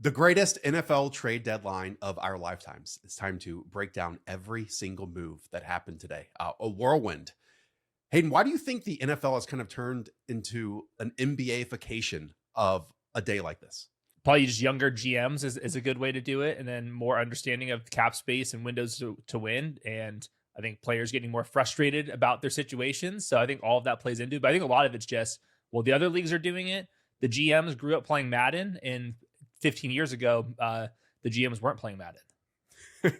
The greatest NFL trade deadline of our lifetimes. It's time to break down every single move that happened today. A whirlwind. Hayden, why do you think the NFL has kind of turned into an NBA-ification of a day like this? Probably just younger GMs is a good way to do it, and then more understanding of cap space and windows to win. And I think players getting more frustrated about their situations. So I think all of that plays into it. But I think a lot of it's just, well, the other leagues are doing it. The GMs grew up playing Madden, and 15 years ago, the GMs weren't playing Madden.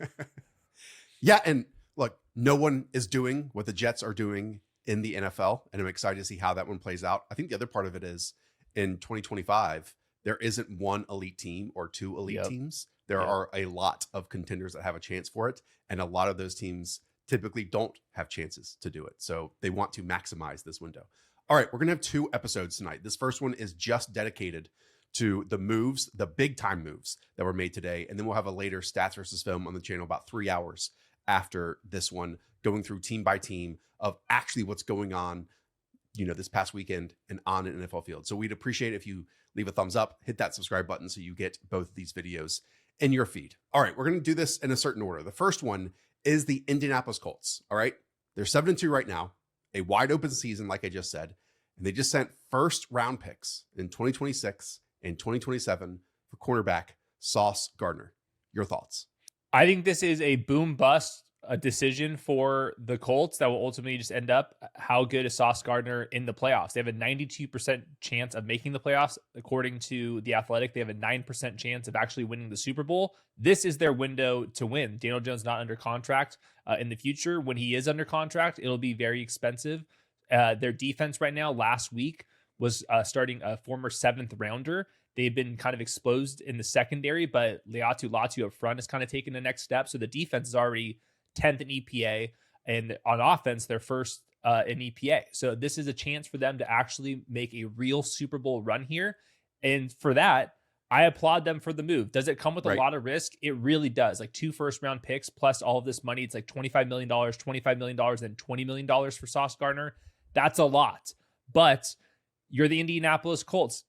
Yeah, and look, no one is doing what the Jets are doing in the NFL, and I'm excited to see how that one plays out. I think the other part of it is in 2025, there isn't one elite team or two elite teams. There are a lot of contenders that have a chance for it, and a lot of those teams typically don't have chances to do it. So they want to maximize this window. All right, we're going to have 2 episodes tonight. This first one is just dedicated to the moves, the big time moves that were made today. And then we'll have a later stats versus film on the channel about 3 hours after this one, going through team by team of actually what's going on, this past weekend and on an NFL field. So we'd appreciate it if you leave a thumbs up, hit that subscribe button so you get both of these videos in your feed. All right, we're going to do this in a certain order. The first one is the Indianapolis Colts. All right, they're 7-2 right now, a wide open season, like I just said. And they just sent first round picks in 2026 and 2027 for cornerback Sauce Gardner. Your thoughts? I think this is a boom bust decision for the Colts that will ultimately just end up how good is Sauce Gardner in the playoffs. They have a 92% chance of making the playoffs. According to The Athletic, they have a 9% chance of actually winning the Super Bowl. This is their window to win. Daniel Jones not under contract in the future. When he is under contract, it'll be very expensive. Their defense right now, last week, was starting a former 7th rounder. They've been kind of exposed in the secondary, but Leatu Latu up front has kind of taken the next step. So the defense is already 10th in EPA, and on offense, they're first in EPA. So this is a chance for them to actually make a real Super Bowl run here. And for that, I applaud them for the move. Does it come with a lot of risk? It really does. Like 2 first-round picks plus all of this money. It's like $25 million, $25 million, and $20 million for Sauce Gardner. That's a lot. But you're the Indianapolis Colts.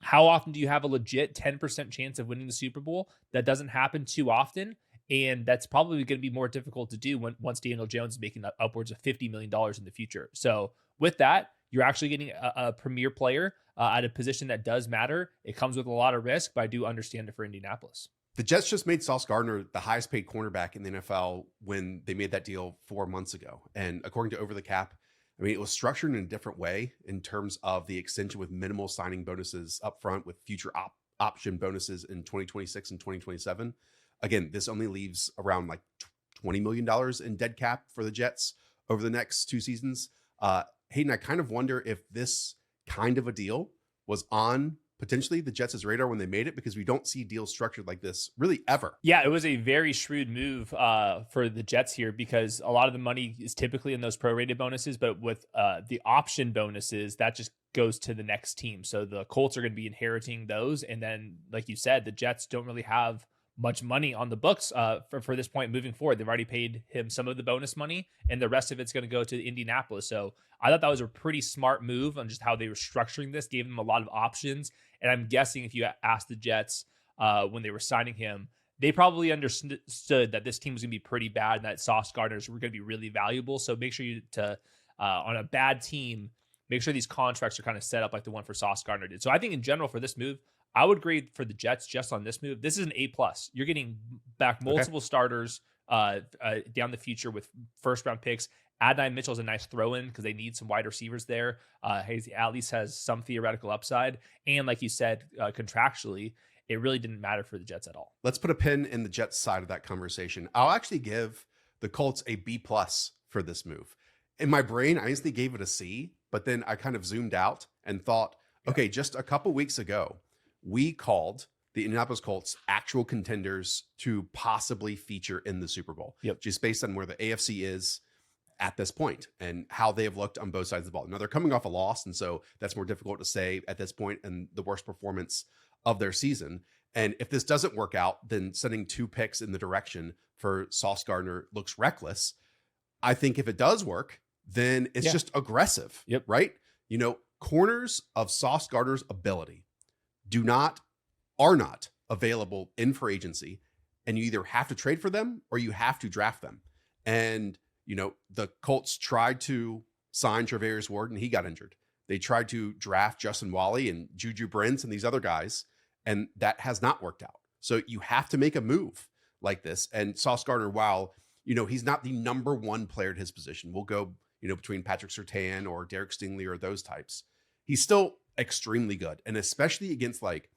How often do you have a legit 10% chance of winning the Super Bowl? That doesn't happen too often. And that's probably going to be more difficult to do once Daniel Jones is making upwards of $50 million in the future. So with that, you're actually getting a premier player at a position that does matter. It comes with a lot of risk, but I do understand it for Indianapolis. The Jets just made Sauce Gardner the highest paid cornerback in the NFL when they made that deal 4 months ago. And according to Over the Cap, I mean, it was structured in a different way in terms of the extension with minimal signing bonuses up front with future option bonuses in 2026 and 2027. Again, this only leaves around like $20 million in dead cap for the Jets over the next 2 seasons. Hayden, I kind of wonder if this kind of a deal was on potentially the Jets' radar when they made it, because we don't see deals structured like this really ever. Yeah, it was a very shrewd move for the Jets here, because a lot of the money is typically in those prorated bonuses, but with the option bonuses, that just goes to the next team. So the Colts are going to be inheriting those. And then, like you said, the Jets don't really have much money on the books for this point moving forward. They've already paid him some of the bonus money, and the rest of it's going to go to Indianapolis. So I thought that was a pretty smart move on just how they were structuring this, gave them a lot of options. And I'm guessing if you asked the Jets when they were signing him, they probably understood that this team was going to be pretty bad and that Sauce Gardners were going to be really valuable. So make sure on a bad team, make sure these contracts are kind of set up like the one for Sauce Gardner did. So I think in general for this move, I would grade for the Jets just on this move. This is an A+. You're getting back multiple starters down the future with first-round picks. Adonai Mitchell is a nice throw-in because they need some wide receivers there. He at least has some theoretical upside. And like you said, contractually, it really didn't matter for the Jets at all. Let's put a pin in the Jets side of that conversation. I'll actually give the Colts a B+ for this move. In my brain, I instantly gave it a C, but then I kind of zoomed out and thought, okay, just a couple weeks ago, we called the Indianapolis Colts actual contenders to possibly feature in the Super Bowl, just based on where the AFC is at this point and how they have looked on both sides of the ball. Now they're coming off a loss, and so that's more difficult to say at this point and the worst performance of their season. And if this doesn't work out, then sending 2 picks in the direction for Sauce Gardner looks reckless. I think if it does work, then it's just aggressive, right? Corners of Sauce Gardner's ability are not available in free agency, and you either have to trade for them or you have to draft them. And, the Colts tried to sign Travis Ward and he got injured. They tried to draft Justin Wally and Juju Brents and these other guys, and that has not worked out. So you have to make a move like this. And Sauce Gardner, while, he's not the number one player at his position, we'll go, between Patrick Surtain or Derek Stingley or those types, he's still extremely good. And especially against like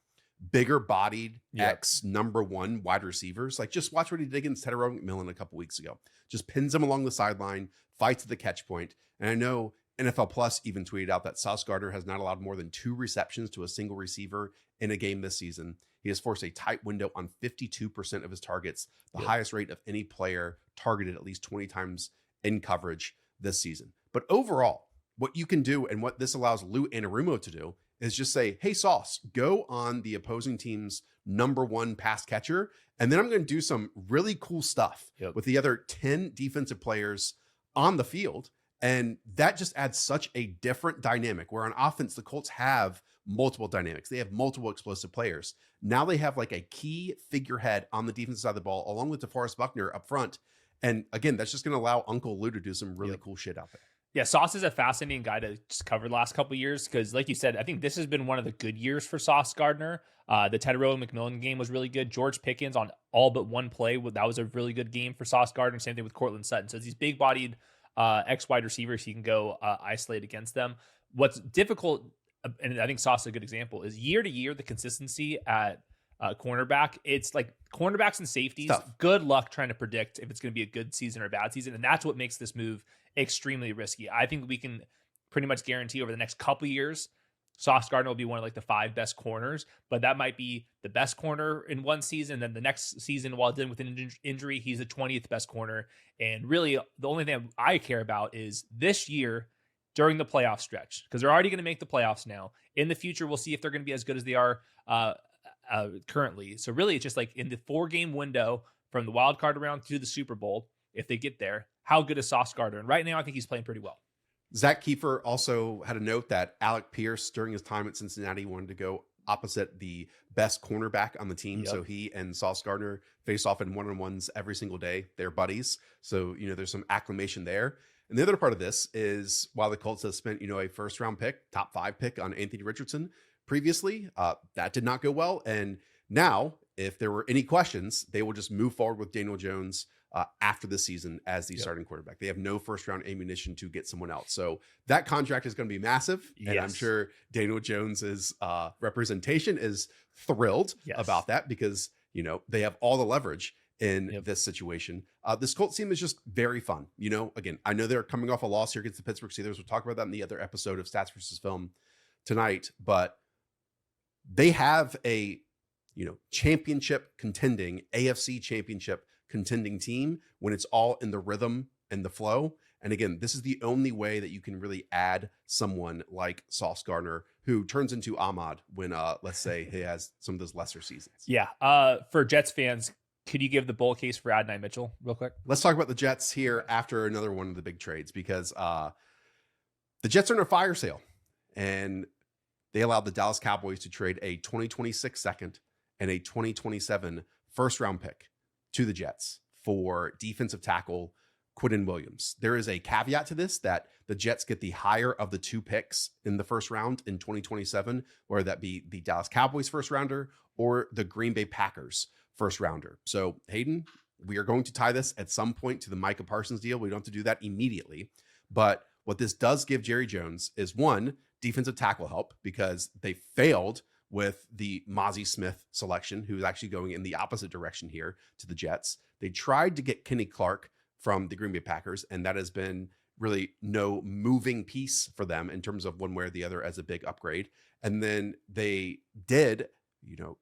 bigger bodied ex number one wide receivers. Like just watch what he did against Teardown McMillan a couple weeks ago. Just pins him along the sideline, fights at the catch point. And I know NFL Plus even tweeted out that Sauce Gardner has not allowed more than 2 receptions to a single receiver in a game this season. He has forced a tight window on 52% of his targets, the highest rate of any player targeted at least 20 times in coverage this season. But overall, what you can do and what this allows Lou Anarumo to do is just say, hey, Sauce, go on the opposing team's number one pass catcher. And then I'm going to do some really cool stuff with the other 10 defensive players on the field. And that just adds such a different dynamic where on offense, the Colts have multiple dynamics. They have multiple explosive players. Now they have like a key figurehead on the defensive side of the ball, along with DeForest Buckner up front. And again, that's just going to allow Uncle Lou to do some really cool shit out there. Yeah, Sauce is a fascinating guy to just cover the last couple of years because, like you said, I think this has been one of the good years for Sauce Gardner. The Teardown McMillan game was really good. George Pickens on all but one play, that was a really good game for Sauce Gardner. Same thing with Cortland Sutton. So it's these big-bodied ex-wide receivers, he can go isolate against them. What's difficult, and I think Sauce is a good example, is year to year, the consistency at cornerback. It's like cornerbacks and safeties, good luck trying to predict if it's going to be a good season or a bad season. And that's what makes this move extremely risky. I think we can pretty much guarantee over the next couple of years, Sauce Gardner will be one of like the 5 best corners, but that might be the best corner in one season. Then the next season, while dealing with an injury, he's the 20th best corner. And really, the only thing I care about is this year during the playoff stretch, because they're already going to make the playoffs now. In the future, we'll see if they're going to be as good as they are currently. So really, it's just like in the 4-game window from the wild card round to the Super Bowl, if they get there, how good is Sauce Gardner? And right now, I think he's playing pretty well. Zach Kiefer also had a note that Alec Pierce, during his time at Cincinnati, wanted to go opposite the best cornerback on the team. So he and Sauce Gardner face off in one-on-ones every single day. They're buddies. So, there's some acclamation there. And the other part of this is while the Colts have spent, a first-round pick, top 5 pick on Anthony Richardson previously, that did not go well. And now, if there were any questions, they will just move forward with Daniel Jones after the season as the starting quarterback. They have no first-round ammunition to get someone else. So that contract is going to be massive. And I'm sure Daniel Jones's representation is thrilled about that because, they have all the leverage in this situation. This Colts team is just very fun. Again, I know they're coming off a loss here against the Pittsburgh Steelers. We'll talk about that in the other episode of Stats versus Film tonight, but they have a, championship contending, AFC championship contending team when it's all in the rhythm and the flow. And again, this is the only way that you can really add someone like Sauce Gardner, who turns into Ahmad when, let's say, he has some of those lesser seasons. Yeah. For Jets fans, could you give the bull case for Adonai Mitchell real quick? Let's talk about the Jets here after another one of the big trades, because the Jets are in a fire sale, and they allowed the Dallas Cowboys to trade a 2026 second and a 2027 first round pick to the Jets for defensive tackle Quinnen Williams. There is a caveat to this that the Jets get the higher of the 2 picks in the first round in 2027, whether that be the Dallas Cowboys first rounder or the Green Bay Packers first rounder. So Hayden, we are going to tie this at some point to the Micah Parsons deal. We don't have to do that immediately. But what this does give Jerry Jones is, one, defensive tackle help, because they failed with the Mozzie Smith selection, who's actually going in the opposite direction here to the Jets. They tried to get Kenny Clark from the Green Bay Packers, and that has been really no moving piece for them in terms of one way or the other as a big upgrade. And then they did,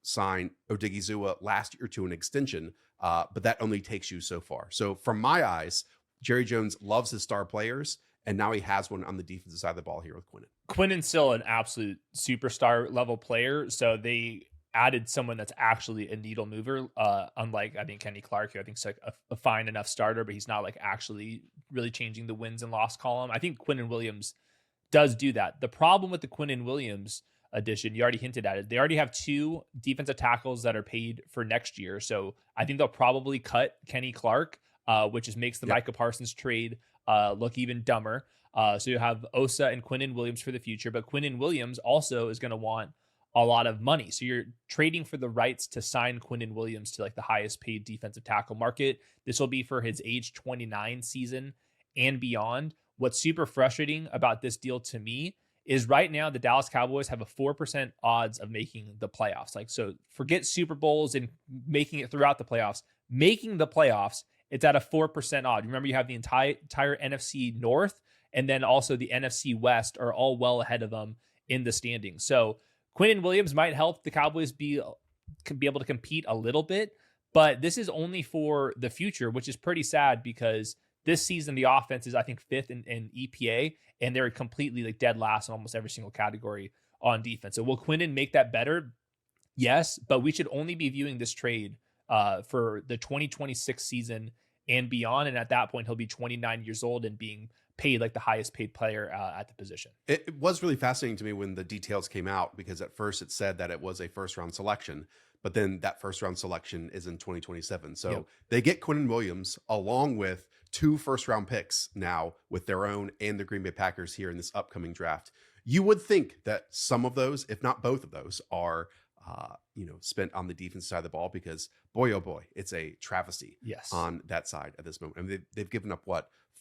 sign Odigizua last year to an extension, but that only takes you so far. So from my eyes, Jerry Jones loves his star players, and now he has one on the defensive side of the ball here with Quinnen. Quinnen's still an absolute superstar level player, so they added someone that's actually a needle mover, unlike, I think, Kenny Clark, who I think is like a fine enough starter, but he's not like actually really changing the wins and loss column. I think Quinnen Williams does do that. The problem with the Quinnen Williams addition. You already hinted at it. They already have 2 defensive tackles that are paid for next year. So I think they'll probably cut Kenny Clark, which makes the Micah Parsons trade look even dumber. So you have Osa and Quinnen Williams for the future, but Quinnen Williams also is going to want a lot of money. So you're trading for the rights to sign Quinnen Williams to like the highest paid defensive tackle market. This will be for his age 29 season and beyond. What's super frustrating about this deal to me is right now the Dallas Cowboys have a 4% odds of making the playoffs. Like, so forget Super Bowls and making it throughout the playoffs. Making the playoffs, it's at a 4% odd. Remember, you have the entire NFC North and then also the NFC West are all well ahead of them in the standings. So Quinnen Williams might help the Cowboys be able to compete a little bit, but this is only for the future, which is pretty sad because this season the offense is, I think, 5th in EPA, and they're completely like dead last in almost every single category on defense. So will Quinnen make that better? Yes, but we should only be viewing this trade for the 2026 season and beyond, and at that point he'll be 29 years old and being paid like the highest paid player at the position. It was really fascinating to me when the details came out, because at first it said that it was a first round selection, but then that first round selection is in 2027. So they get Quinnen Williams along with 2 first round picks now with their own and the Green Bay Packers here in this upcoming draft. You would think that some of those, if not both of those, are spent on the defense side of the ball, because boy, oh boy, it's a travesty on that side at this moment. I mean, they've given up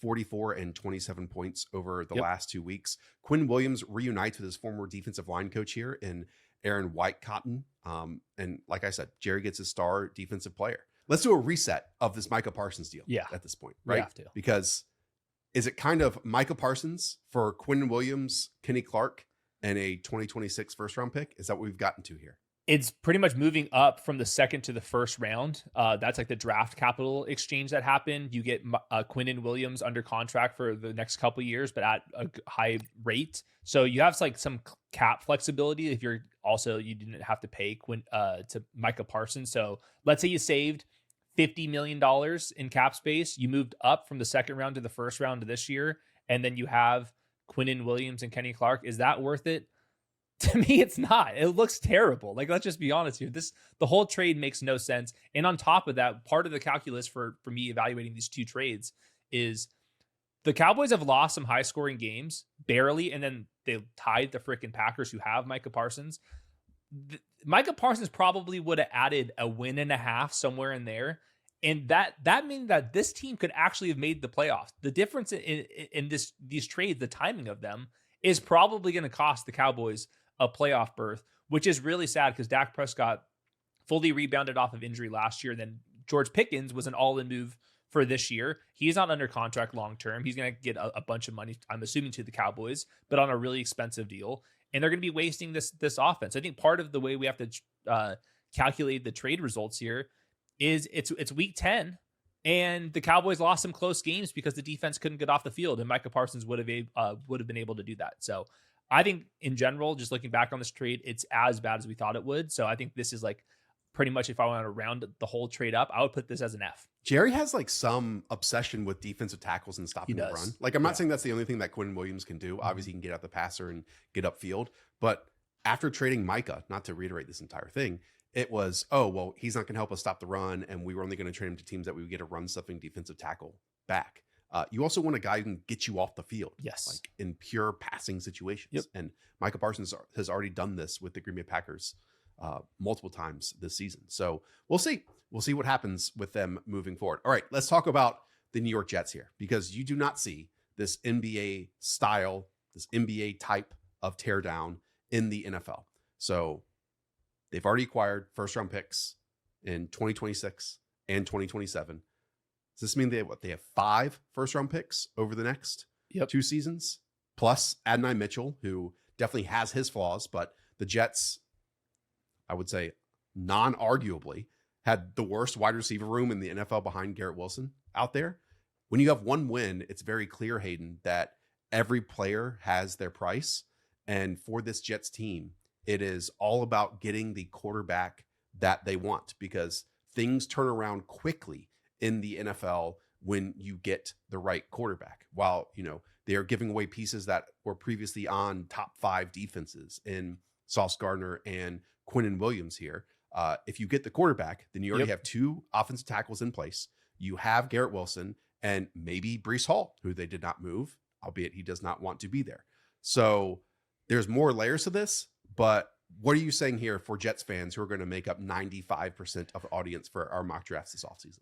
44 and 27 points over the last 2 weeks. Quinn Williams reunites with his former defensive line coach here in Aaron White-Cotton. And like I said, Jerry gets his star defensive player. Let's do a reset of this Micah Parsons deal at this point, right? We have to. Because is it kind of Micah Parsons for Quinn Williams, Kenny Clark, and a 2026 first round pick? Is that what we've gotten to here? It's pretty much moving up from the second to the first round. That's like the draft capital exchange that happened. You get Quinnen Williams under contract for the next couple of years, but at a high rate. So you have like some cap flexibility if you didn't have to pay to Micah Parsons. So let's say you saved $50 million in cap space. You moved up from the second round to the first round of this year, and then you have Quinnen Williams and Kenny Clark. Is that worth it? To me, it's not. It looks terrible. Like, let's just be honest here. The whole trade makes no sense. And on top of that, part of the calculus for me evaluating these 2 trades is the Cowboys have lost some high scoring games barely, and then they tied the freaking Packers, who have Micah Parsons. Micah Parsons probably would have added a win and a half somewhere in there. And that means that this team could actually have made the playoffs. The difference in these trades, the timing of them, is probably going to cost the Cowboys a playoff berth, which is really sad because Dak Prescott fully rebounded off of injury last year. And then George Pickens was an all-in move for this year. He's not under contract long-term. He's going to get a bunch of money, I'm assuming, to the Cowboys, but on a really expensive deal. And they're going to be wasting this offense. I think part of the way we have to calculate the trade results here is it's week 10, and the Cowboys lost some close games because the defense couldn't get off the field, and Micah Parsons would have been able to do that. So I think in general, just looking back on this trade, it's as bad as we thought it would. So I think this is like pretty much, if I want to round the whole trade up, I would put this as an F. Jerry has like some obsession with defensive tackles and stopping the run. Like, I'm not saying that's the only thing that Quinnen Williams can do. Obviously, he can get out the passer and get upfield. But after trading Micah, not to reiterate this entire thing, it was, oh, well, he's not going to help us stop the run, and we were only going to trade him to teams that we would get a run-stuffing defensive tackle back. You also want a guy who can get you off the field, like in pure passing situations. And Micah Parsons has already done this with the Green Bay Packers multiple times this season. So we'll see. We'll see what happens with them moving forward. All right, let's talk about the New York Jets here, because you do not see this NBA style, this NBA type of teardown in the NFL. So they've already acquired first-round picks in 2026 and 2027. Does this mean they have 5 first-round picks over the next 2 seasons? Plus Adonai Mitchell, who definitely has his flaws, but the Jets, I would say, non-arguably, had the worst wide receiver room in the NFL behind Garrett Wilson out there. When you have one win, it's very clear, Hayden, that every player has their price. And for this Jets team, it is all about getting the quarterback that they want, because things turn around quickly in the NFL when you get the right quarterback. While, they are giving away pieces that were previously on top 5 defenses in Sauce Gardner and Quinnen Williams here. If you get the quarterback, then you already have 2 offensive tackles in place. You have Garrett Wilson and maybe Breece Hall, who they did not move, albeit he does not want to be there. So there's more layers to this, but what are you saying here for Jets fans who are going to make up 95% of the audience for our mock drafts this offseason?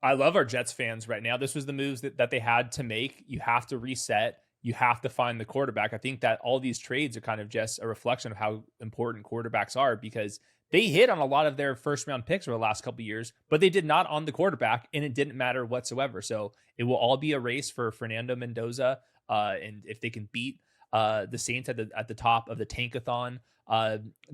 I love our Jets fans right now. This was the moves that they had to make. You have to reset. You have to find the quarterback. I think that all these trades are kind of just a reflection of how important quarterbacks are, because they hit on a lot of their first round picks over the last couple of years, but they did not on the quarterback, and it didn't matter whatsoever. So it will all be a race for Fernando Mendoza. And if they can beat the Saints at the top of the Tankathon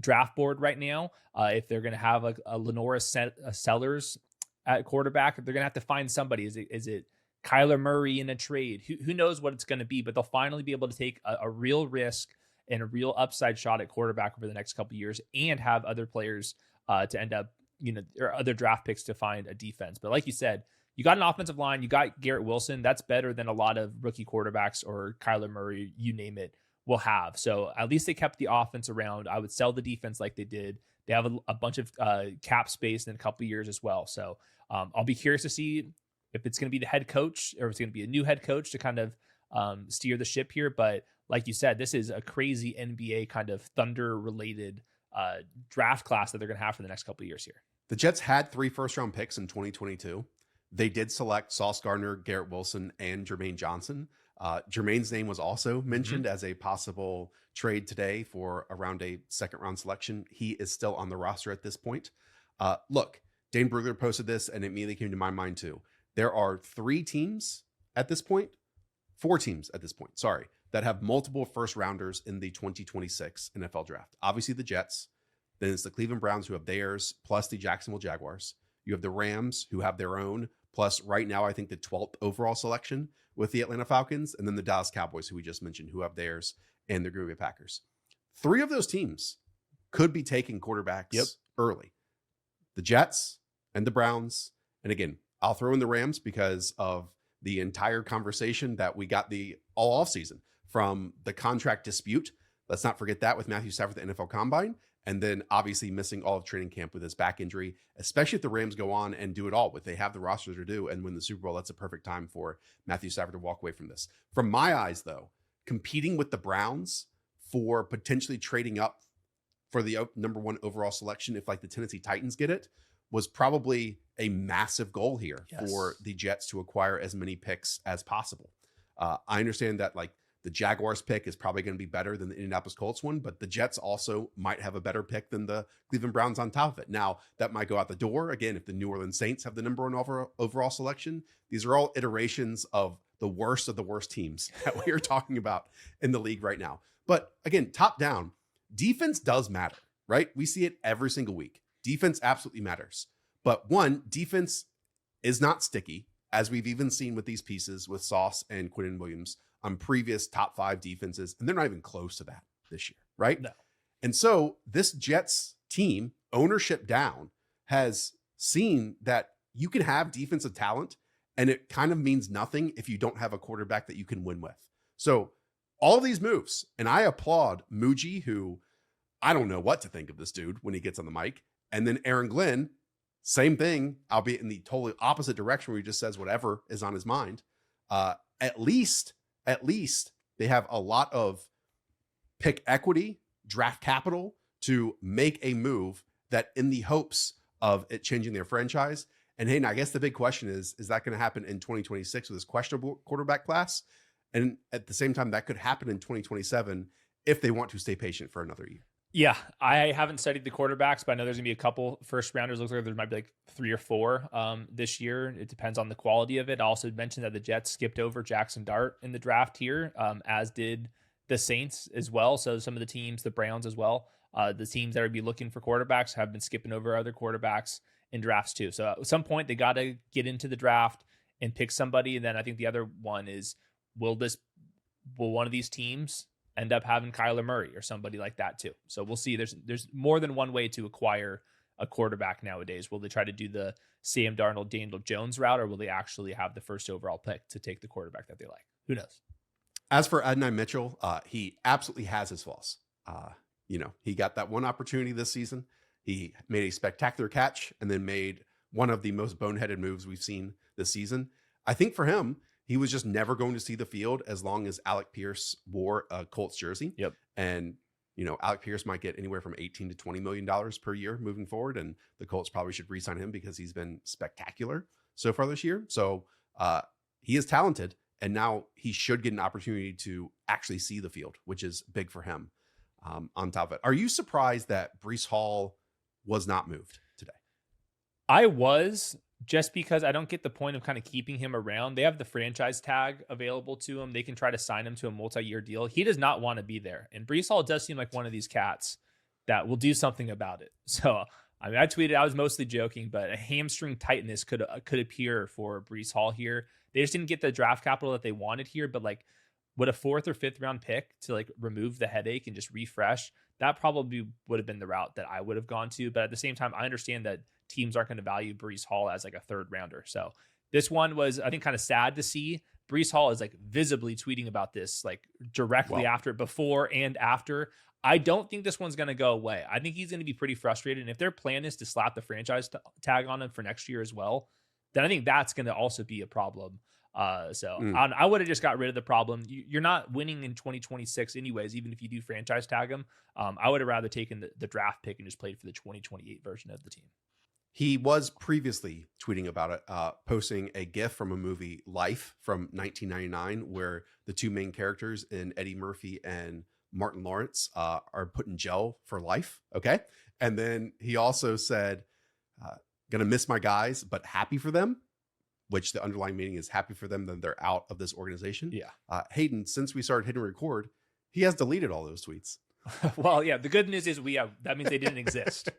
draft board right now, if they're going to have a Lenora Sellers at quarterback, they're going to have to find somebody. Is it Kyler Murray in a trade? Who knows what it's going to be, but they'll finally be able to take a real risk and a real upside shot at quarterback over the next couple of years, and have other players to end up, or other draft picks to find a defense. But like you said, you got an offensive line, you got Garrett Wilson. That's better than a lot of rookie quarterbacks or Kyler Murray, you name it, will have. So at least they kept the offense around. I would sell the defense like they did. They have a bunch of cap space in a couple of years as well. So I'll be curious to see if it's going to be the head coach or if it's going to be a new head coach to kind of steer the ship here. But like you said, this is a crazy NBA kind of Thunder related draft class that they're going to have for the next couple of years here. The Jets had 3 first-round picks in 2022. They did select Sauce Gardner, Garrett Wilson, and Jermaine Johnson. Jermaine's name was also mentioned as a possible trade today for around a second-round selection. He is still on the roster at this point. Look, Dane Brugler posted this, and it immediately came to my mind too. There are 4 teams at this point, that have multiple first-rounders in the 2026 NFL Draft. Obviously, the Jets. Then it's the Cleveland Browns, who have theirs, plus the Jacksonville Jaguars. You have the Rams, who have their own, plus right now I think the 12th overall selection with the Atlanta Falcons, and then the Dallas Cowboys, who we just mentioned, who have theirs, and the Green Bay Packers. 3 of those teams could be taking quarterbacks early. The Jets and the Browns. And again, I'll throw in the Rams because of the entire conversation that we got all offseason from the contract dispute. Let's not forget that with Matthew Stafford at the NFL Combine. And then obviously missing all of training camp with his back injury, especially if the Rams go on and do it all, they have the rosters to do and win the Super Bowl. That's a perfect time for Matthew Stafford to walk away from this. From my eyes, though, competing with the Browns for potentially trading up for the number 1 overall selection, if like the Tennessee Titans get it, was probably a massive goal here for the Jets to acquire as many picks as possible. I understand that like the Jaguars pick is probably going to be better than the Indianapolis Colts one, but the Jets also might have a better pick than the Cleveland Browns on top of it. Now, that might go out the door. Again, if the New Orleans Saints have the number 1 overall selection, these are all iterations of the worst teams that we are talking about in the league right now. But again, top down, defense does matter, right? We see it every single week. Defense absolutely matters. But one, defense is not sticky, as we've even seen with these pieces with Sauce and Quinnen Williams on previous top 5 defenses, and they're not even close to that this year, right? No. And so this Jets team, ownership down, has seen that you can have defensive talent, and it kind of means nothing if you don't have a quarterback that you can win with. So all these moves, and I applaud Muji, who I don't know what to think of this dude when he gets on the mic, and then Aaron Glenn, same thing, albeit in the totally opposite direction where he just says whatever is on his mind. At least they have a lot of pick equity, draft capital to make a move that in the hopes of it changing their franchise. And Hayden, I guess the big question is that going to happen in 2026 with this questionable quarterback class? And at the same time, that could happen in 2027 if they want to stay patient for another year. Yeah, I haven't studied the quarterbacks, but I know there's going to be a couple first rounders. Looks like there might be like 3 or 4 this year. It depends on the quality of it. I also mentioned that the Jets skipped over Jackson Dart in the draft here, as did the Saints as well. So some of the teams, the Browns as well, the teams that would be looking for quarterbacks have been skipping over other quarterbacks in drafts too. So at some point they got to get into the draft and pick somebody. And then I think the other one is, will one of these teams end up having Kyler Murray or somebody like that too? So we'll see. There's more than one way to acquire a quarterback nowadays. Will they try to do the Sam Darnold, Daniel Jones route, or will they actually have the first overall pick to take the quarterback that they like? Who knows? As for Adonai Mitchell, he absolutely has his flaws. he got that one opportunity this season. He made a spectacular catch and then made one of the most boneheaded moves we've seen this season. I think for him, he was just never going to see the field as long as Alec Pierce wore a Colts jersey. Yep. And, Alec Pierce might get anywhere from $18 to $20 million per year moving forward. And the Colts probably should re-sign him because he's been spectacular so far this year. So he is talented. And now he should get an opportunity to actually see the field, which is big for him. On top of it, are you surprised that Breece Hall was not moved today? I was, just because I don't get the point of kind of keeping him around. They have the franchise tag available to him. They can try to sign him to a multi-year deal. He does not want to be there. And Breece Hall does seem like one of these cats that will do something about it. So, I tweeted, I was mostly joking, but a hamstring tightness could appear for Breece Hall here. They just didn't get the draft capital that they wanted here, but would a 4th or 5th round pick to remove the headache and just refresh, that probably would have been the route that I would have gone to. But at the same time, I understand that teams aren't going to value Breece Hall as a 3rd rounder. So this one was, I think, kind of sad to see. Breece Hall is visibly tweeting about this directly after, before and after. I don't think this one's going to go away. I think he's going to be pretty frustrated. And if their plan is to slap the franchise tag on him for next year as well, then I think that's going to also be a problem. I would have just got rid of the problem. You're not winning in 2026 anyways, even if you do franchise tag him. I would have rather taken the draft pick and just played for the 2028 version of the team. He was previously tweeting about it, posting a GIF from a movie, Life, from 1999, where the two main characters in Eddie Murphy and Martin Lawrence are put in jail for life. Okay. And then he also said, gonna miss my guys, but happy for them, which the underlying meaning is happy for them that they're out of this organization. Yeah. Hayden, since we started hitting record, he has deleted all those tweets. Well, yeah, the good news is that means they didn't exist.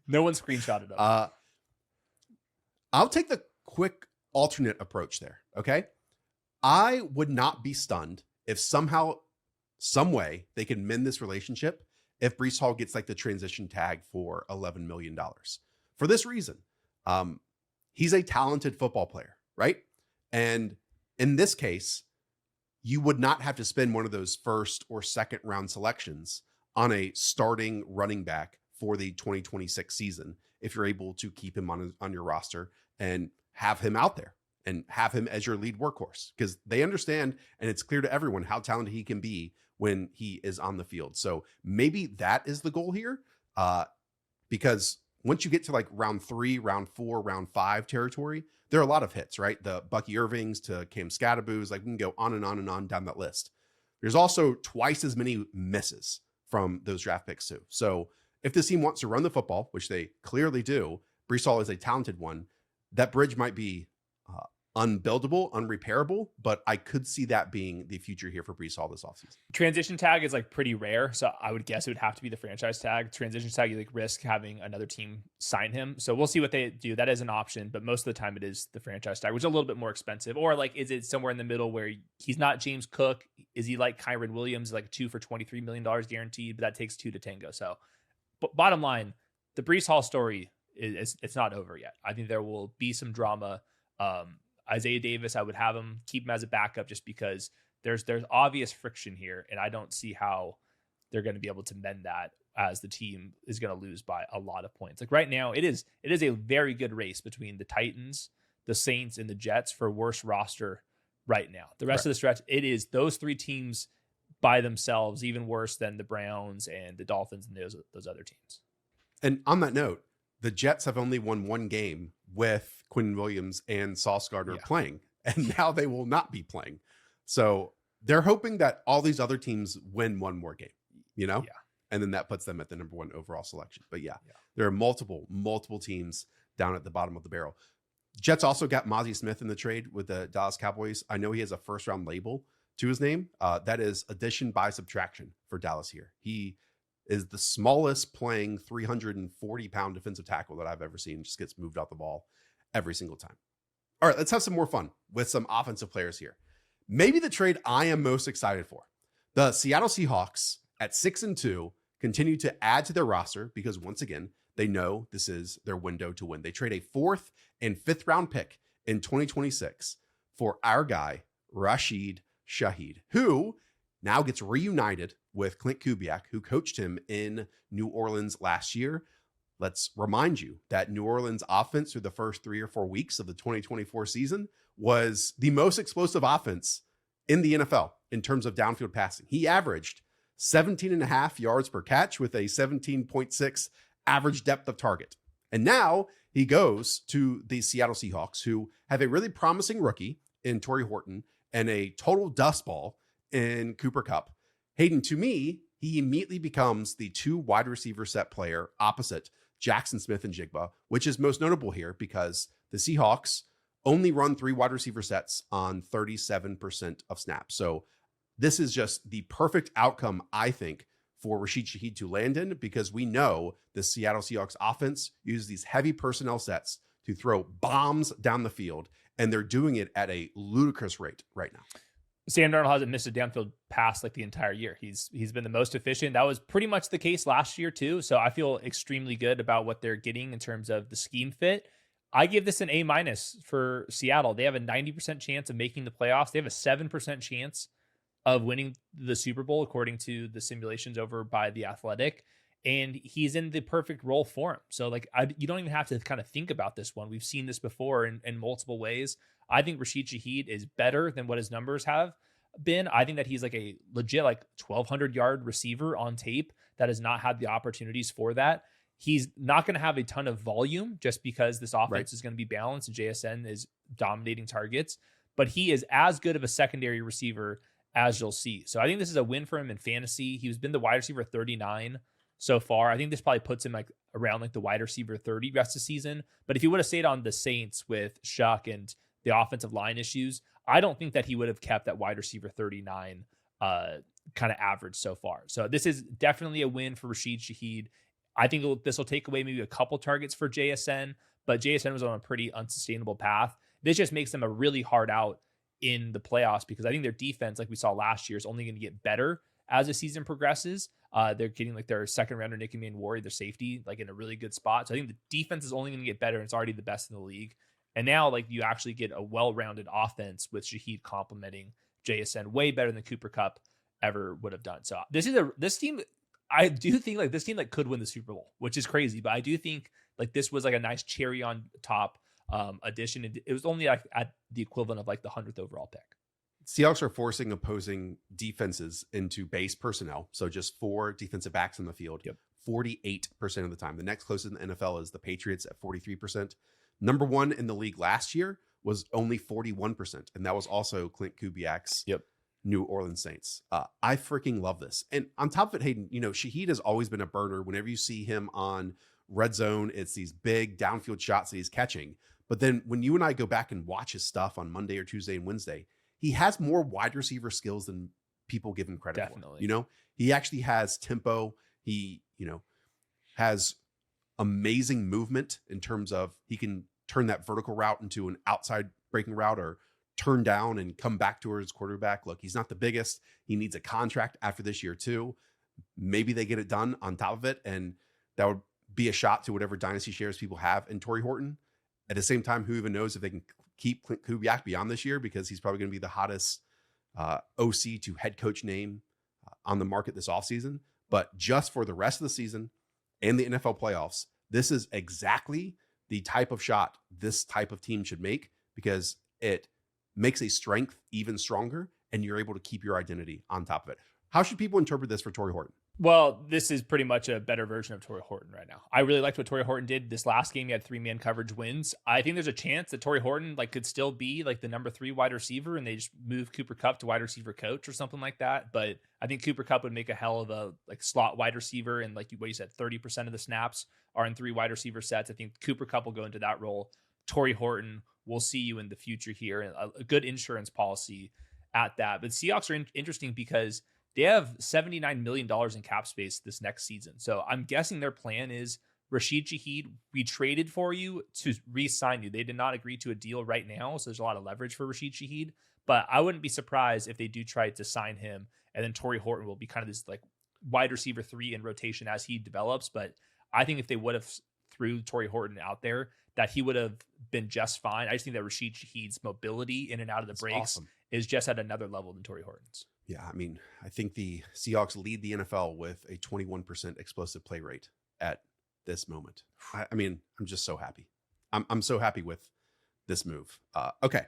No one screenshotted them. I'll take the quick alternate approach there. Okay. I would not be stunned if somehow, some way they can mend this relationship if Breece Hall gets the transition tag for $11 million. For this reason, he's a talented football player, right? And in this case, you would not have to spend one of those 1st or 2nd round selections on a starting running back for the 2026 season if you're able to keep him on your roster and have him out there and have him as your lead workhorse, because they understand, and it's clear to everyone how talented he can be when he is on the field. So maybe that is the goal here, because once you get to round 3, round 4, round 5 territory, there are a lot of hits, right? The Bucky Irvings to Cam Scadaboos, we can go on and on and on down that list. There's also twice as many misses from those draft picks too. So if this team wants to run the football, which they clearly do, Breece Hall is a talented one. That bridge might be unbuildable, unrepairable, but I could see that being the future here for Breece Hall this offseason. Transition tag is pretty rare, so I would guess it would have to be the franchise tag. Transition tag, you risk having another team sign him. So we'll see what they do. That is an option, but most of the time it is the franchise tag, which is a little bit more expensive. Or is it somewhere in the middle where he's not James Cook? Is he like Kyron Williams, 2 for $23 million guaranteed, but that takes 2 to tango. So bottom line, the Breece Hall story it's not over yet. I think there will be some drama. Isaiah Davis, I would have him, keep him as a backup just because there's obvious friction here, and I don't see how they're going to be able to mend that as the team is going to lose by a lot of points. Right now, it is a very good race between the Titans, the Saints, and the Jets for worst roster right now. The rest of the stretch, it is those 3 teams by themselves, even worse than the Browns and the Dolphins and those other teams. And on that note, the Jets have only won 1 game with Quinnen Williams and Sauce Gardner playing, and now they will not be playing. So they're hoping that all these other teams win 1 more game, and then that puts them at the number 1 overall selection. But there are multiple teams down at the bottom of the barrel. Jets also got Mozzie Smith in the trade with the Dallas Cowboys. I know he has a 1st round label to his name. That is addition by subtraction for Dallas here. He is the smallest playing 340-pound defensive tackle that I've ever seen. Just gets moved out the ball every single time. All right, let's have some more fun with some offensive players here. Maybe the trade I am most excited for. The Seattle Seahawks at 6-2 continue to add to their roster because once again, they know this is their window to win. They trade a 4th and 5th round pick in 2026 for our guy, Rashid Shaheed, who now gets reunited with Clint Kubiak, who coached him in New Orleans last year. Let's remind you that New Orleans offense through the first 3 or 4 weeks of the 2024 season was the most explosive offense in the NFL in terms of downfield passing. He averaged 17.5 yards per catch with a 17.6 average depth of target. And now he goes to the Seattle Seahawks, who have a really promising rookie in Torrey Horton and a total dust ball in Cooper Kupp. Hayden, to me, he immediately becomes the 2 wide receiver set player opposite Jackson Smith and Jigba, which is most notable here because the Seahawks only run 3 wide receiver sets on 37% of snaps. So this is just the perfect outcome, I think, for Rashid Shaheed to land in, because we know the Seattle Seahawks offense uses these heavy personnel sets to throw bombs down the field, and they're doing it at a ludicrous rate right now. Sam Darnold hasn't missed a downfield pass like the entire year. He's been the most efficient. That was pretty much the case last year too. So I feel extremely good about what they're getting in terms of the scheme fit. I give this an A- for Seattle. They have a 90% chance of making the playoffs. They have a 7% chance of winning the Super Bowl, according to the simulations over by The Athletic. And he's in the perfect role for him. So like, you don't even have to kind of think about this one. We've seen this before in multiple ways. I think Rashid Shaheed is better than what his numbers have been. I think that he's like a legit, like 1,200 yard receiver on tape that has not had the opportunities for that. He's not going to have a ton of volume just because this offense is going to be balanced and JSN is dominating targets, but he is as good of a secondary receiver as you'll see. So I think this is a win for him in fantasy. He's been the wide receiver 39 so far. I think this probably puts him like around like the wide receiver 30 rest of the season. But if he would have stayed on the Saints with Shuck and the offensive line issues, I don't think that he would have kept that wide receiver 39 kind of average so far. So this is definitely a win for Rashid Shaheed. I think this will take away maybe a couple targets for JSN, but JSN was on a pretty unsustainable path. This just makes them a really hard out in the playoffs because I think their defense, like we saw last year, is only going to get better as the season progresses. They're getting like their second rounder, Nicky Manwari, their safety, like in a really good spot. So I think the defense is only going to get better. And it's already the best in the league. And now like you actually get a well-rounded offense with Shaheed complementing JSN way better than Cooper Kupp ever would have done. So this team, I do think like this team like could win the Super Bowl, which is crazy, but I do think like this was like a nice cherry on top addition. It was only like at the equivalent of like the 100th overall pick. Seahawks are forcing opposing defenses into base personnel. So just 4 defensive backs on the field, 48% of the time. The next closest in the NFL is the Patriots at 43%. Number 1 in the league last year was only 41%. And that was also Clint Kubiak's New Orleans Saints. I freaking love this. And on top of it, Hayden, you know, Shaheed has always been a burner. Whenever you see him on red zone, it's these big downfield shots that he's catching. But then when you and I go back and watch his stuff on Monday or Tuesday and Wednesday, he has more wide receiver skills than people give him credit for. You know, he actually has tempo. He, you know, has amazing movement in terms of he can turn that vertical route into an outside breaking route or turn down and come back towards his quarterback. Look, he's not the biggest. He needs a contract after this year too. Maybe they get it done on top of it. And that would be a shot to whatever dynasty shares people have in Torrey Horton. At the same time, who even knows if they can keep Clint Kubiak beyond this year, because he's probably going to be the hottest OC to head coach name on the market this offseason. But just for the rest of the season and the NFL playoffs, this is exactly the type of shot this type of team should make, because it makes a strength even stronger and you're able to keep your identity on top of it. How should people interpret this for Torrey Horton? Well, this is pretty much a better version of Torrey Horton right now. I really liked what Torrey Horton did this last game. He had 3-man coverage wins. I think there's a chance that Torrey Horton like could still be like the number 3 wide receiver and they just move Cooper Kupp to wide receiver coach or something like that. But I think Cooper Kupp would make a hell of a like slot wide receiver. And like what you said, 30% of the snaps are in 3 wide receiver sets. I think Cooper Kupp will go into that role. Torrey Horton, we'll see you in the future here. And a good insurance policy at that. But Seahawks are interesting because they have $79 million in cap space this next season. So I'm guessing their plan is, Rashid Shaheed, we traded for you to re-sign you. They did not agree to a deal right now, so there's a lot of leverage for Rashid Shaheed. But I wouldn't be surprised if they do try to sign him, and then Torrey Horton will be kind of this like wide receiver 3 in rotation as he develops. But I think if they would have threw Torrey Horton out there, that he would have been just fine. I just think that Rashid Shaheed's mobility in and out of the breaks is just at another level than Torrey Horton's. Yeah, I mean, I think the Seahawks lead the NFL with a 21% explosive play rate at this moment. I mean, I'm just so happy. I'm so happy with this move. Okay,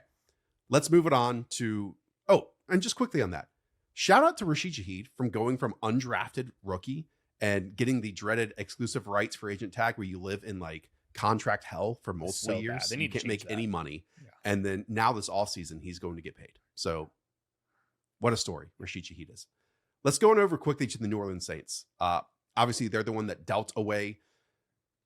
let's move it on to, and just quickly on that, shout out to Rashid Shaheed from going from undrafted rookie and getting the dreaded exclusive rights for agent tag where you live in like contract hell for multiple years. You can't make any money. Yeah. And then now this offseason, he's going to get paid. So what a story Rashid Shaheed is. Let's go on over quickly to the New Orleans Saints. Obviously, they're the one that dealt away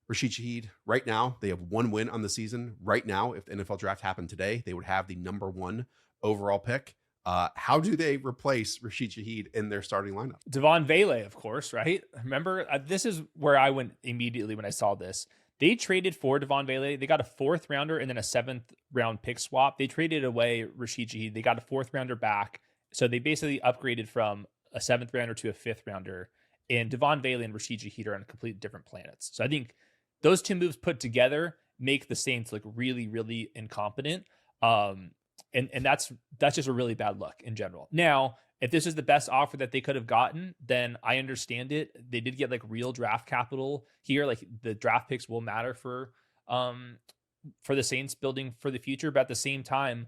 Rashid Shaheed. Right now, they have one win on the season. Right now, if the NFL draft happened today, they would have the number 1 overall pick. How do they replace Rashid Shaheed in their starting lineup? Devon Vele, of course, right? Remember, this is where I went immediately when I saw this. They traded for Devon Vele. They got a 4th rounder and then a 7th round pick swap. They traded away Rashid Shaheed. They got a 4th rounder back. So they basically upgraded from a 7th rounder to a 5th rounder. And Devon Vele and Rashid Shaheed are on completely different planets. So I think those two moves put together make the Saints look really, really incompetent. And that's just a really bad look in general. Now, if this is the best offer that they could have gotten, then I understand it. They did get like real draft capital here. Like the draft picks will matter for the Saints building for the future. But at the same time,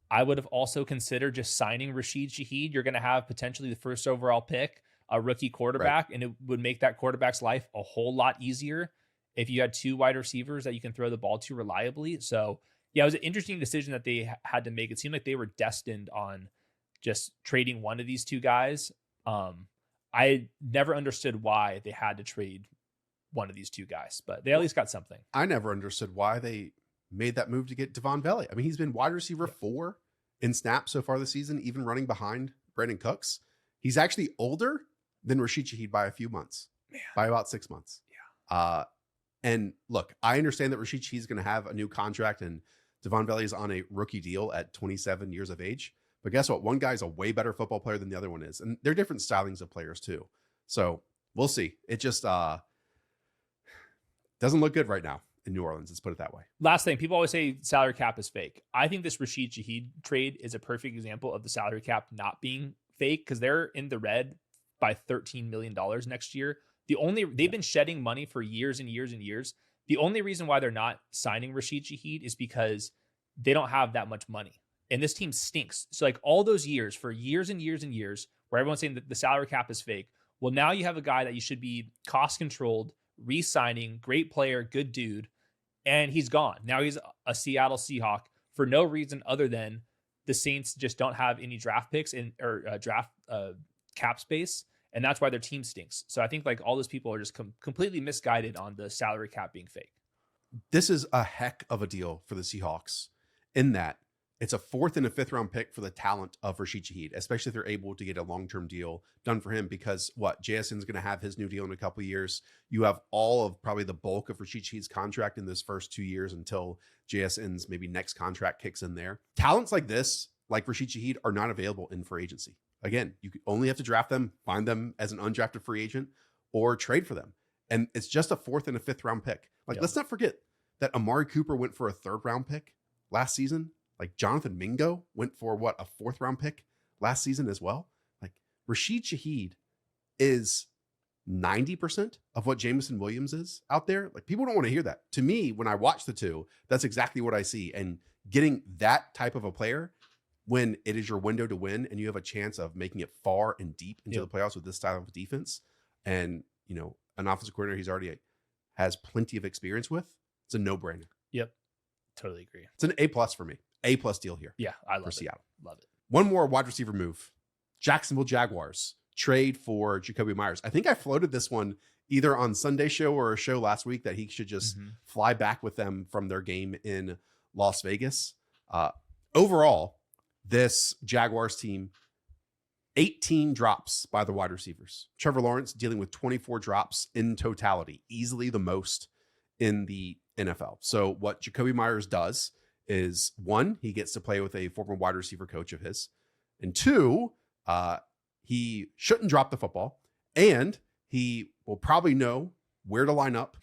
I would have also considered just signing Rashid Shaheed. You're going to have potentially the 1st overall pick, a rookie quarterback, right, and it would make that quarterback's life a whole lot easier if you had 2 wide receivers that you can throw the ball to reliably. So yeah, it was an interesting decision that they had to make. It seemed like they were destined on just trading one of these 2 guys. I never understood why they had to trade one of these 2 guys, but they at least got something. I never understood why they made that move to get Devon Vele. I mean, he's been wide receiver 4 in snaps so far this season, even running behind Brandon Cooks. He's actually older than Rashid Shaheed by a few months, by about 6 months. Yeah. And look, I understand that Rashid Shaheed is going to have a new contract and Devon Vele is on a rookie deal at 27 years of age. But guess what? One guy's a way better football player than the other one is. And they're different stylings of players too. So we'll see. It just doesn't look good right now in New Orleans. Let's put it that way. Last thing, people always say salary cap is fake. I think this Rashid Shaheed trade is a perfect example of the salary cap not being fake because they're in the red by $13 million next year. They've been shedding money for years and years and years. The only reason why they're not signing Rashid Shaheed is because they don't have that much money. And this team stinks. So like all those years, for years and years and years, where everyone's saying that the salary cap is fake. Well, now you have a guy that you should be cost controlled, re-signing, great player, good dude, and he's gone. Now he's a Seattle Seahawk for no reason other than the Saints just don't have any draft picks or draft cap space. And that's why their team stinks. So I think like all those people are just completely misguided on the salary cap being fake. This is a heck of a deal for the Seahawks in that it's a 4th and a 5th round pick for the talent of Rashid Shaheed, especially if they're able to get a long-term deal done for him because JSN's going to have his new deal in a couple of years. You have all of probably the bulk of Rashid Shaheed's contract in those first 2 years until JSN's maybe next contract kicks in there. Talents like this, like Rashid Shaheed, are not available in free agency. Again, you only have to draft them, find them as an undrafted free agent, or trade for them. And it's just a 4th and a 5th round pick. Let's not forget that Amari Cooper went for a 3rd round pick last season. Like Jonathan Mingo went for a 4th round pick last season as well. Like Rashid Shaheed is 90% of what Jameson Williams is out there. Like people don't want to hear that. To me, when I watch the two, that's exactly what I see. And getting that type of a player when it is your window to win and you have a chance of making it far and deep into the playoffs with this style of defense and, an offensive coordinator he's already has plenty of experience with, it's a no-brainer. Yep. Totally agree. It's an A+ for me. A+ deal here. Yeah, I love it. Seattle. Love it. One more wide receiver move. Jacksonville Jaguars trade for Jakobi Meyers. I think I floated this one either on Sunday show or a show last week that he should just fly back with them from their game in Las Vegas. Overall, this Jaguars team, 18 drops by the wide receivers. Trevor Lawrence dealing with 24 drops in totality, easily the most in the NFL. So what Jakobi Meyers does is 1, he gets to play with a former wide receiver coach of his, and 2, he shouldn't drop the football, and he will probably know where to line up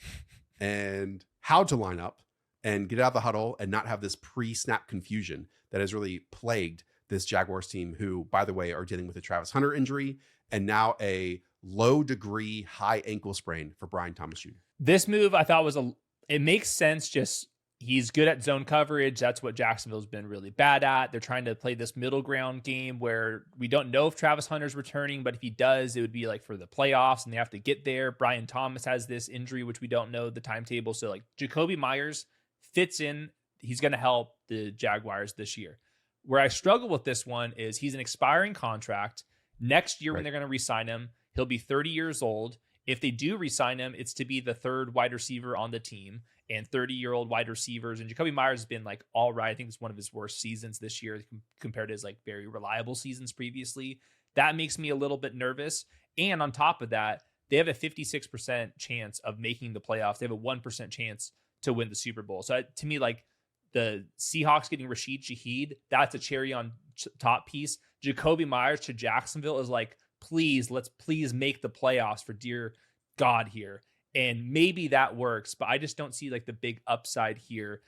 and how to line up and get out of the huddle and not have this pre-snap confusion that has really plagued this Jaguars team, who, by the way, are dealing with a Travis Hunter injury and now a low degree high ankle sprain for Brian Thomas Jr. This move I thought it makes sense. Just he's good at zone coverage. That's what Jacksonville's been really bad at. They're trying to play this middle ground game where we don't know if Travis Hunter's returning, but if he does, it would be like for the playoffs and they have to get there. Brian Thomas has this injury, which we don't know the timetable. So like Jakobi Meyers fits in. He's going to help the Jaguars this year. Where I struggle with this one is he's an expiring contract. Next year, when they're going to re-sign him, he'll be 30 years old. If they do re-sign him, it's to be the third wide receiver on the team, and 30-year-old wide receivers. And Jakobi Meyers has been like all right. I think it's one of his worst seasons this year compared to his like very reliable seasons previously. That makes me a little bit nervous. And on top of that, they have a 56% chance of making the playoffs. They have a 1% chance to win the Super Bowl. So to me, like the Seahawks getting Rashid Shaheed, that's a cherry on top piece. Jakobi Meyers to Jacksonville is like, let's please make the playoffs for dear God here. And maybe that works, but I just don't see like the big upside here.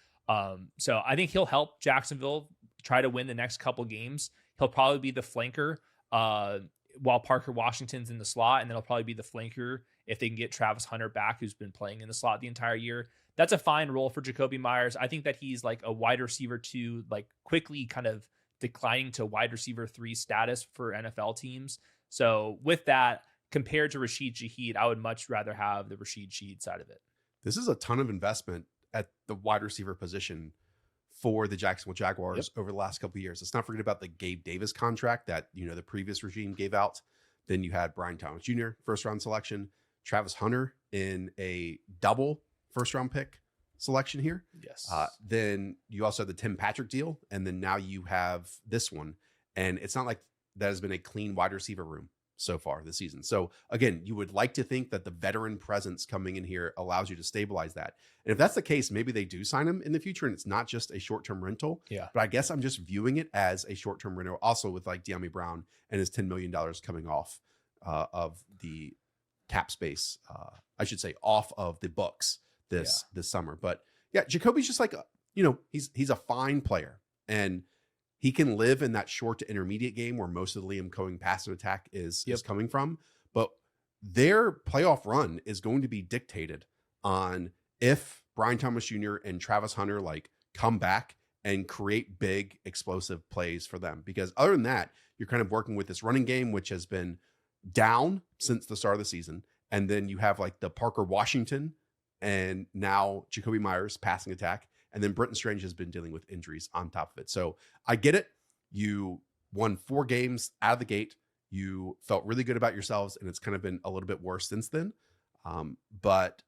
So I think he'll help Jacksonville try to win the next couple games. He'll probably be the flanker while Parker Washington's in the slot, and then he'll probably be the flanker if they can get Travis Hunter back, who's been playing in the slot the entire year. That's a fine role for Jakobi Meyers. I think that he's like a wide receiver 2, like quickly kind of declining to wide receiver 3 status for NFL teams. So with that, compared to Rashid Shaheed, I would much rather have the Rashid Shaheed side of it. This is a ton of investment at the wide receiver position for the Jacksonville Jaguars over the last couple of years. Let's not forget about the Gabe Davis contract that, the previous regime gave out. Then you had Brian Thomas Jr., first round selection, Travis Hunter in a double first round pick selection here. Yes. Then you also have the Tim Patrick deal. And then now you have this one. And it's not like that has been a clean wide receiver room so far this season. So again, you would like to think that the veteran presence coming in here allows you to stabilize that. And if that's the case, maybe they do sign him in the future and it's not just a short-term rental. Yeah. But I guess I'm just viewing it as a short-term rental also with like De'Ami Brown and his $10 million coming off of the cap space. I should say off of the books this summer. But yeah, Jakobi's just like, he's a fine player and he can live in that short to intermediate game where most of the Liam Cohen passive attack is coming from. But their playoff run is going to be dictated on if Brian Thomas Jr. and Travis Hunter like come back and create big explosive plays for them. Because other than that, you're kind of working with this running game, which has been down since the start of the season. And then you have like the Parker Washington and now Jakobi Meyers passing attack. And then Britton Strange has been dealing with injuries on top of it. So I get it. You won 4 games out of the gate. You felt really good about yourselves, and it's kind of been a little bit worse since then. But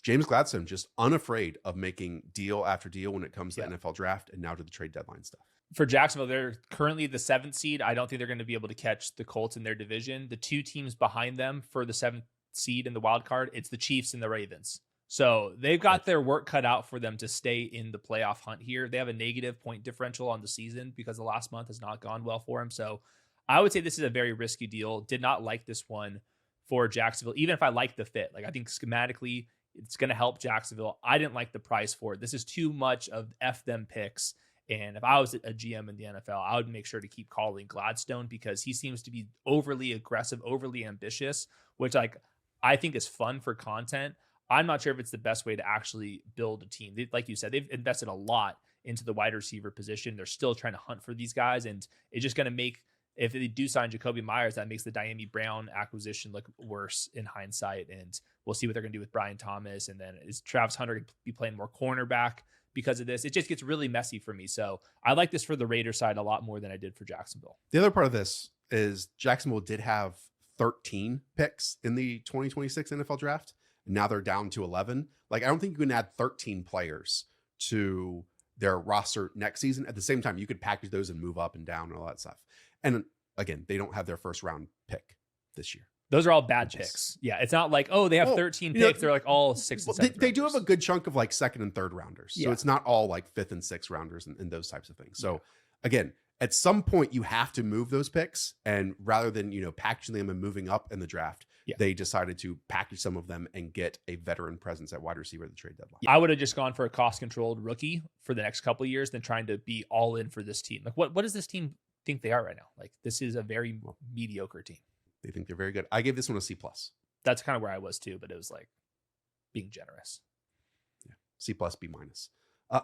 James Gladstone just unafraid of making deal after deal when it comes to the NFL draft and now to the trade deadline stuff. For Jacksonville, they're currently the 7th seed. I don't think they're going to be able to catch the Colts in their division. The 2 teams behind them for the 7th seed in the wild card, it's the Chiefs and the Ravens. So they've got their work cut out for them to stay in the playoff hunt here. They have a negative point differential on the season because the last month has not gone well for them. So I would say this is a very risky deal. Did not like this one for Jacksonville, even if I like the fit. Like I think schematically, it's going to help Jacksonville. I didn't like the price for it. This is too much of F them picks. And if I was a GM in the NFL, I would make sure to keep calling Gladstone because he seems to be overly aggressive, overly ambitious, which I think is fun for content. I'm not sure if it's the best way to actually build a team. Like you said, they've invested a lot into the wide receiver position. They're still trying to hunt for these guys. And it's just going to make, if they do sign Jakobi Meyers, that makes the De'Ami Brown acquisition look worse in hindsight. And we'll see what they're going to do with Brian Thomas. And then is Travis Hunter going to be playing more cornerback because of this? It just gets really messy for me. So I like this for the Raiders side a lot more than I did for Jacksonville. The other part of this is Jacksonville did have 13 picks in the 2026 NFL draft. Now they're down to 11. Like, I don't think you can add 13 players to their roster next season. At the same time, you could package those and move up and down and all that stuff. And again, they don't have their first round pick this year. Those are all bad picks. Yeah. It's not like, they have 13 picks. They're like all 6 and 7. They do have a good chunk of like 2nd and 3rd rounders. So it's not all like 5th and 6th rounders and those types of things. So again, at some point you have to move those picks, and rather than, packaging them and moving up in the draft, they decided to package some of them and get a veteran presence at wide receiver at the trade deadline. I would have just gone for a cost-controlled rookie for the next couple of years than trying to be all in for this team. Like, what does this team think they are right now? Like, this is a very mediocre team. They think they're very good. I gave this one a C+. That's kind of where I was too, but it was like being generous. Yeah, C+, B-.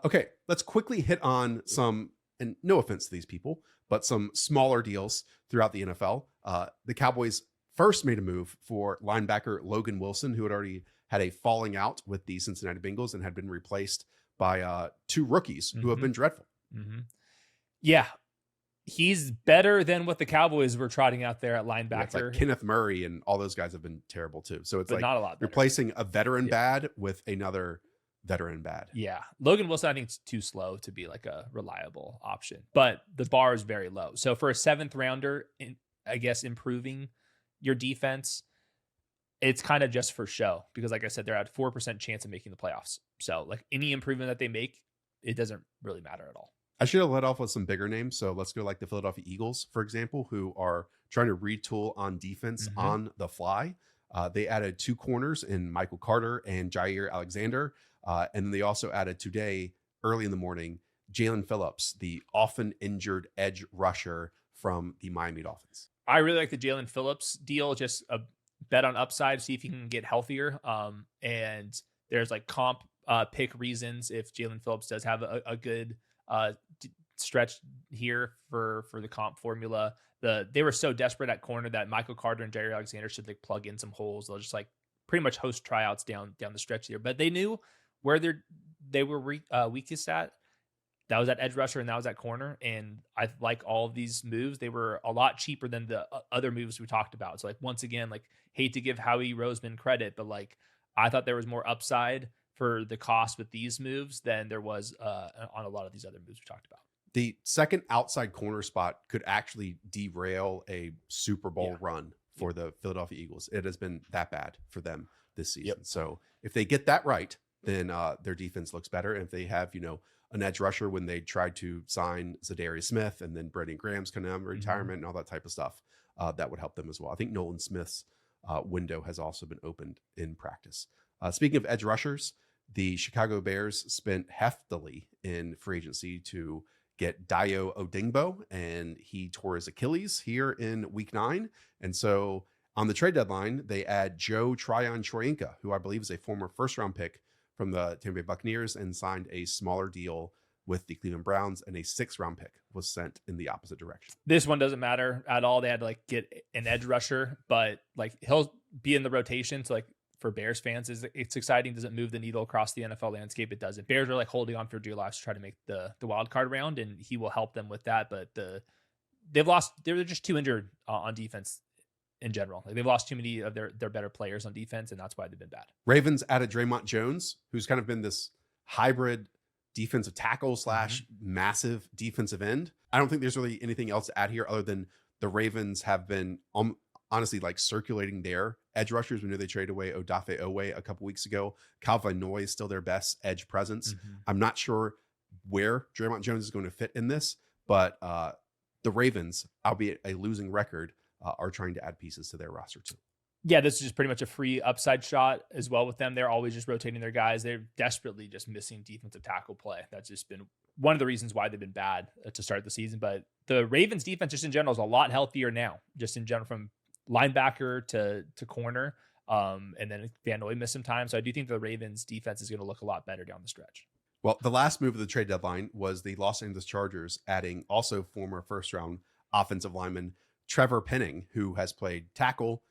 Okay, let's quickly hit on some, and no offense to these people, but some smaller deals throughout the NFL. The Cowboys first made a move for linebacker Logan Wilson, who had already had a falling out with the Cincinnati Bengals and had been replaced by two rookies who have been dreadful. Yeah. He's better than what the Cowboys were trotting out there at linebacker. Yeah, it's like Kenneth Murray and all those guys have been terrible too. So it's but like not a lot better. Replacing a veteran bad with another veteran bad. Yeah. Logan Wilson, I think it's too slow to be like a reliable option, but the bar is very low. So for a 7th rounder, I guess improving your defense, it's kind of just for show because like I said, they're at 4% chance of making the playoffs. So like any improvement that they make, it doesn't really matter at all. I should have led off with some bigger names. So let's go like the Philadelphia Eagles, for example, who are trying to retool on defense on the fly. They added 2 corners in Michael Carter and Jair Alexander. And they also added today, early in the morning, Jalen Phillips, the often injured edge rusher from the Miami Dolphins. I really like the Jalen Phillips deal, just a bet on upside, see if he can get healthier. And there's like comp pick reasons if Jalen Phillips does have a good stretch here for the comp formula. They were so desperate at corner that Michael Carter and Jair Alexander should like plug in some holes. They'll just like pretty much host tryouts down the stretch here, but they knew where they were weakest at. That was at edge rusher and that was at corner. And I like all of these moves. They were a lot cheaper than the other moves we talked about. So like, once again, like hate to give Howie Roseman credit, but like, I thought there was more upside for the cost with these moves than there was on a lot of these other moves we talked about. The second outside corner spot could actually derail a Super Bowl run for the Philadelphia Eagles. It has been that bad for them this season. So if they get that right, then their defense looks better. And if they have, an edge rusher when they tried to sign Zadarius Smith and then Brady Graham's coming out of retirement and all that type of stuff, that would help them as well. I think Nolan Smith's window has also been opened in practice. Speaking of edge rushers, the Chicago Bears spent heftily in free agency to get Dayo Odingbo, and he tore his Achilles here in week 9. And so on the trade deadline, they add Joe Tryon-Shoyinka, who I believe is a former first-round pick from the Tampa Bay Buccaneers, and signed a smaller deal with the Cleveland Browns, and a 6th-round pick was sent in the opposite direction. This one doesn't matter at all. They had to like get an edge rusher, but like he'll be in the rotation. So like for Bears fans, it's exciting. Doesn't move the needle across the NFL landscape. It doesn't. Bears are like holding on for dear life to try to make the wild card round, and he will help them with that. But they're just too injured on defense in general. Like they've lost too many of their better players on defense, and that's why they've been bad. Ravens added Draymond Jones, who's kind of been this hybrid defensive tackle / massive defensive end. I don't think there's really anything else to add here other than the Ravens have been honestly like circulating their edge rushers. We know they traded away Odafe Owe a couple weeks ago. Calvin Noy is still their best edge presence. I'm not sure where Draymond Jones is going to fit in this, but the Ravens, albeit a losing record, are trying to add pieces to their roster too. Yeah, this is just pretty much a free upside shot as well with them. They're always just rotating their guys. They're desperately just missing defensive tackle play. That's just been one of the reasons why they've been bad to start the season. But the Ravens defense just in general is a lot healthier now, just in general from linebacker to corner. And then Van Noy missed some time. So I do think the Ravens defense is going to look a lot better down the stretch. Well, the last move of the trade deadline was the Los Angeles Chargers adding also former first-round offensive lineman Trevor Penning, who has played tackle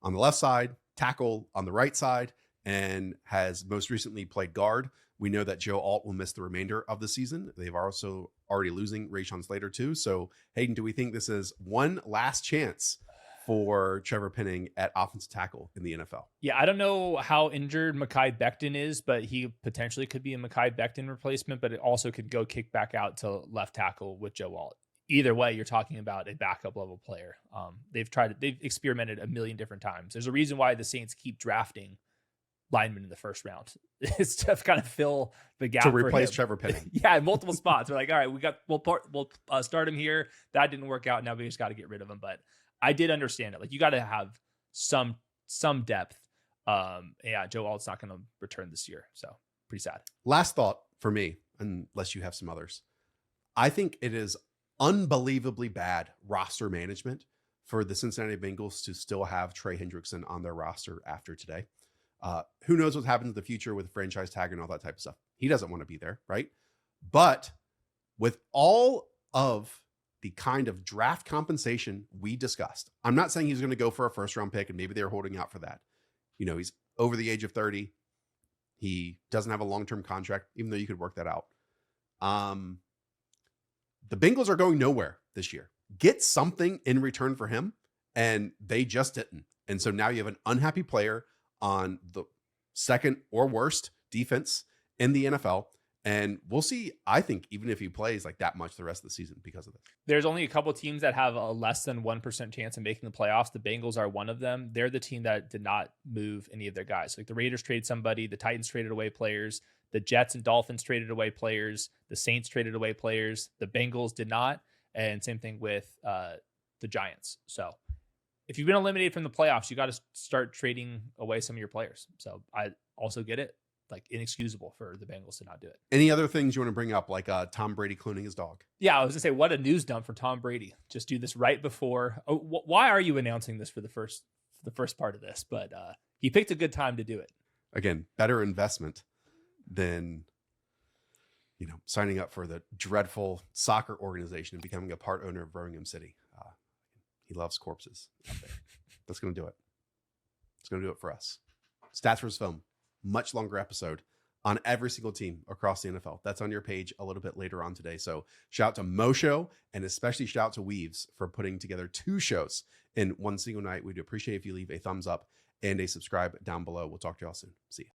on the left side, tackle on the right side, and has most recently played guard. We know that Joe Alt will miss the remainder of the season. They've also already losing Rashawn Slater too. So Hayden, do we think this is one last chance for Trevor Penning at offensive tackle in the NFL? Yeah, I don't know how injured Mekhi Becton is, but he potentially could be a Mekhi Becton replacement, but it also could go kick back out to left tackle with Joe Alt. Either way, you're talking about a backup level player. They've experimented a million different times. There's a reason why the Saints keep drafting linemen in the first round. It's to kind of fill the gap to replace for him. Trevor Penning. Yeah, multiple spots. We're like, all right, we'll start him here. That didn't work out. Now we just got to get rid of him. But I did understand it. Like you got to have some some depth. Yeah, Joe Alt's not going to return this year. So pretty sad. Last thought for me, unless you have some others. I think it is unbelievably bad roster management for the Cincinnati Bengals to still have Trey Hendrickson on their roster after today. Who knows what happens in the future with franchise tag and all that type of stuff. He doesn't want to be there, right? But with all of the kind of draft compensation we discussed, I'm not saying he's going to go for a first round pick and maybe they're holding out for that. You know, he's over the age of 30. He doesn't have a long-term contract, even though you could work that out. The Bengals are going nowhere this year. Get something in return for him, and they just didn't. And so now you have an unhappy player on the second or worst defense in the NFL. And we'll see, I think, even if he plays like that much the rest of the season because of this. There's only a couple of teams that have a less than 1% chance of making the playoffs. The Bengals are one of them. They're the team that did not move any of their guys. Like the Raiders traded somebody, the Titans traded away players, the Jets and Dolphins traded away players, the Saints traded away players, the Bengals did not. And same thing with the Giants. So if you've been eliminated from the playoffs, you got to start trading away some of your players. So I also get it. Like inexcusable for the Bengals to not do it. Any other things you want to bring up, like Tom Brady cloning his dog? Yeah, I was gonna say, what a news dump for Tom Brady. Just do this right before. Oh, why are you announcing this for the first part of this? But he picked a good time to do it. Again, better investment than signing up for the dreadful soccer organization and becoming a part owner of Birmingham City. He loves corpses out there. That's going to do it. It's going to do it for us. Stats vs. Film. Much longer episode on every single team across the NFL. That's on your page a little bit later on today. So shout out to Mosho and especially shout out to Weaves for putting together 2 shows in one single night. We'd appreciate if you leave a thumbs up and a subscribe down below. We'll talk to y'all soon. See ya.